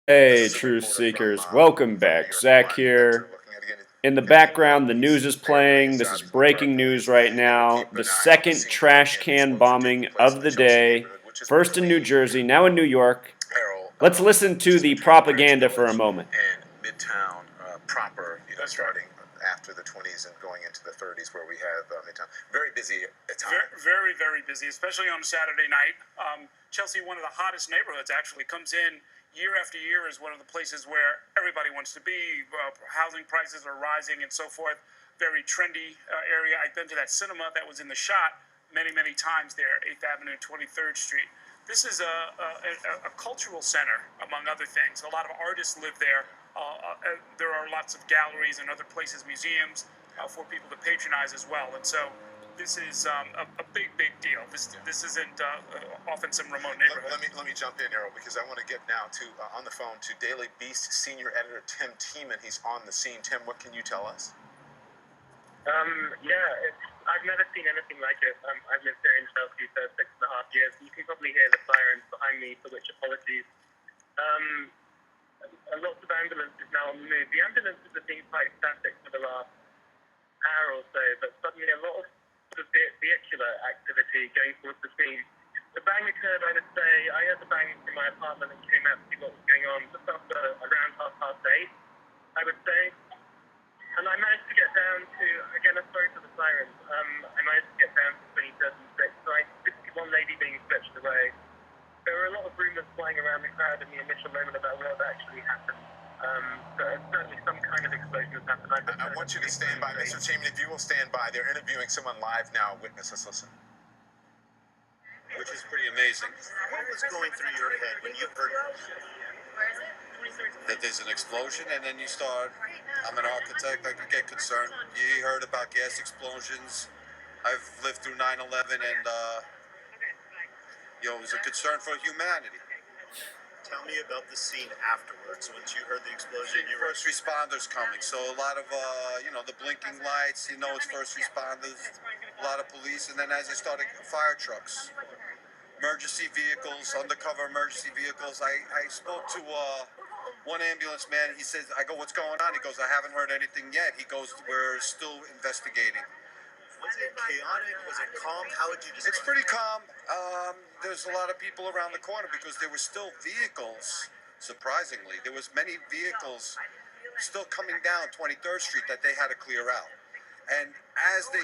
Hey, truth seekers, welcome back. Zach here. In the background, the news is playing. This is breaking news right now. The second trash can bombing of the day. First in New Jersey, now in New York. Let's listen to the propaganda for a moment. And Midtown proper, starting after the 20s and going into the 30s, where we have Midtown. Very busy at times. Very, very busy, especially on Saturday night. Chelsea, one of the hottest neighborhoods, actually comes in year after year as one of the places where everybody wants to be. Housing prices are rising and so forth. Very trendy area. I've been to that cinema that was in the shot many, many times there, 8th Avenue, 23rd Street. This is a cultural center, among other things. A lot of artists live there. There are lots of galleries and other places, museums, for people to patronize as well. And so this is a big, big deal. This isn't often some remote neighborhood. Let me jump in, Errol, because I want to get now to on the phone to Daily Beast senior editor Tim Tiemann. He's on the scene. Tim, what can you tell us? I've never seen anything like it. I've lived here in Chelsea for 6.5 years. You can probably hear the sirens behind me, for which apologies. A lot of ambulances now on the move. The ambulances have been quite static for the last hour or so, but suddenly a lot of sort of vehicular activity going towards the scene. The bang occurred, I would say, I heard the bang from my apartment and came out to see what was going on just after around 8:30, I would say. And I managed to get down to, again, I'm sorry for the sirens, I managed to get down to 23rd and 6th, so I did see one lady being stretched away. There were a lot of rumours flying around the crowd in the initial moment about what actually happened. But certainly some kind of explosion has happened. I want you to stand by, Mr. Tiemann, if you will stand by. They're interviewing someone live now. Witness, let's listen. Which is pretty amazing. What was going through your head when you heard that there's an explosion, and then you start, I'm an architect, I could get concerned. You heard about gas explosions. I've lived through 9/11, and it was a concern for humanity. Tell me about the scene afterwards. Once you heard the explosion, you were First responders coming, so a lot of, the blinking lights, it's first responders, a lot of police, and then as they started, fire trucks, emergency vehicles, undercover emergency vehicles. I spoke to one ambulance man. He says, I go, what's going on? He goes, I haven't heard anything yet. He goes, we're still investigating. Was it chaotic? Was it calm? How would you describe it? It's pretty calm. There's a lot of people around the corner because there were still vehicles, surprisingly. There was many vehicles still coming down 23rd Street that they had to clear out. And as they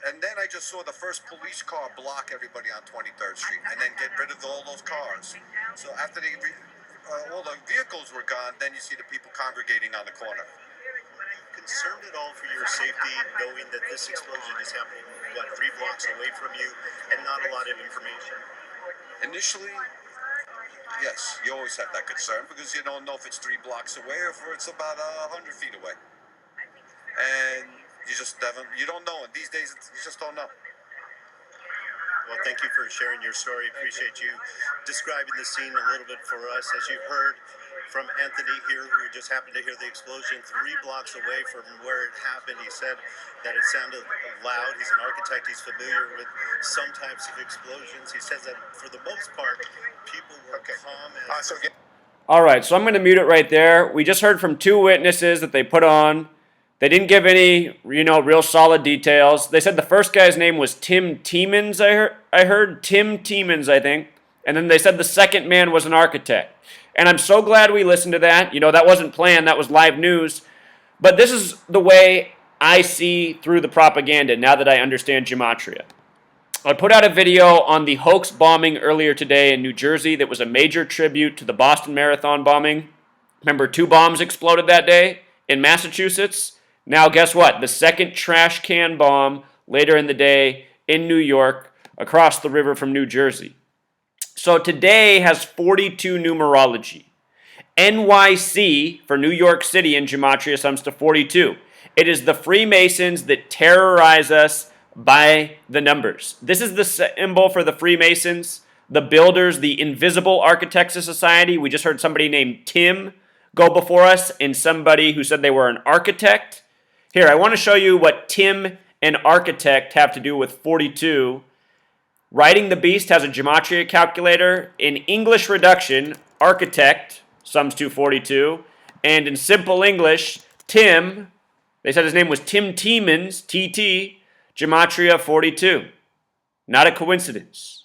and then I just saw the first police car block everybody on 23rd Street and then get rid of all those cars. So after all the vehicles were gone, then you see the people congregating on the corner. Concerned at all for your safety, knowing that this explosion is happening, 3 blocks away from you, and not a lot of information? Initially, yes, you always have that concern because you don't know if it's 3 blocks away or if it's about 100 feet away. And you don't know. And these days, you just don't know. Well, thank you for sharing your story. Appreciate you describing the scene a little bit for us. As you heard from Anthony here, who just happened to hear the explosion 3 blocks away from where it happened, he said that it sounded loud. He's an architect. He's familiar with some types of explosions. He says that for the most part, people were calm. All right, so I'm going to mute it right there. We just heard from 2 witnesses that they put on. They didn't give any, real solid details. They said the first guy's name was Tim Tiemann, I heard. Tim Tiemann, I think. And then they said the second man was an architect. And I'm so glad we listened to that. That wasn't planned. That was live news. But this is the way I see through the propaganda now that I understand gematria. I put out a video on the hoax bombing earlier today in New Jersey that was a major tribute to the Boston Marathon bombing. Remember, 2 bombs exploded that day in Massachusetts? Now, guess what? The second trash can bomb later in the day in New York across the river from New Jersey. So today has 42 numerology. NYC for New York City in gematria sums to 42. It is the Freemasons that terrorize us by the numbers. This is the symbol for the Freemasons, the builders, the invisible architects of society. We just heard somebody named Tim go before us and somebody who said they were an architect. Here, I want to show you what Tim and architect have to do with 42. Writing the Beast has a gematria calculator. In English reduction, architect, sums to 42. And in simple English, Tim, they said his name was Tim Tiemens, TT, gematria 42. Not a coincidence.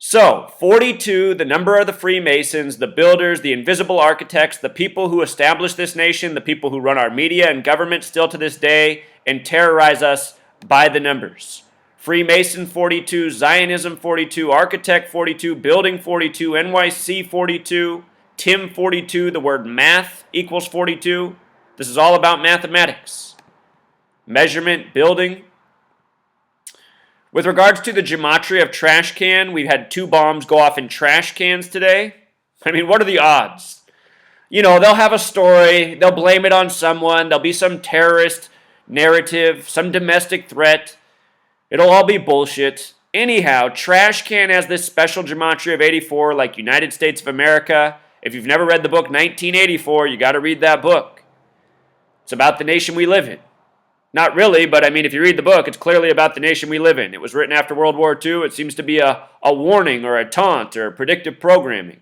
So, 42, the number of the Freemasons, the builders, the invisible architects, the people who established this nation, the people who run our media and government still to this day and terrorize us by the numbers. Freemason 42, Zionism 42, Architect 42, Building 42, NYC 42, Tim 42, the word math equals 42. This is all about mathematics. Measurement, building. With regards to the gematria of trash can, we've had 2 bombs go off in trash cans today. I mean, what are the odds? You know, they'll have a story, they'll blame it on someone, there'll be some terrorist narrative, some domestic threat. It'll all be bullshit. Anyhow, trash can has this special gematria of 84, like United States of America. If you've never read the book 1984, you got to read that book. It's about the nation we live in. Not really, but I mean, if you read the book, it's clearly about the nation we live in. It was written after World War II. It seems to be a warning or a taunt or predictive programming.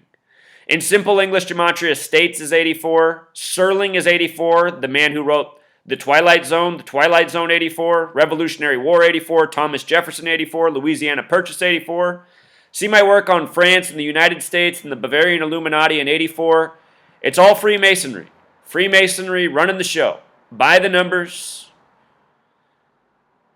In simple English, gematria, States is 84. Serling is 84, the man who wrote The Twilight Zone 84. Revolutionary War 84. Thomas Jefferson 84. Louisiana Purchase 84. See my work on France and the United States and the Bavarian Illuminati in 84. It's all Freemasonry. Freemasonry running the show. By the numbers.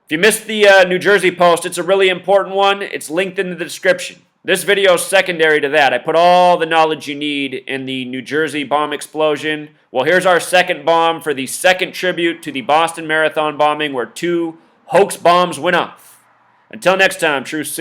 If you missed the New Jersey post, it's a really important one. It's linked in the description. This video is secondary to that. I put all the knowledge you need in the New Jersey bomb explosion. Well, here's our second bomb for the second tribute to the Boston Marathon bombing where 2 hoax bombs went off. Until next time, true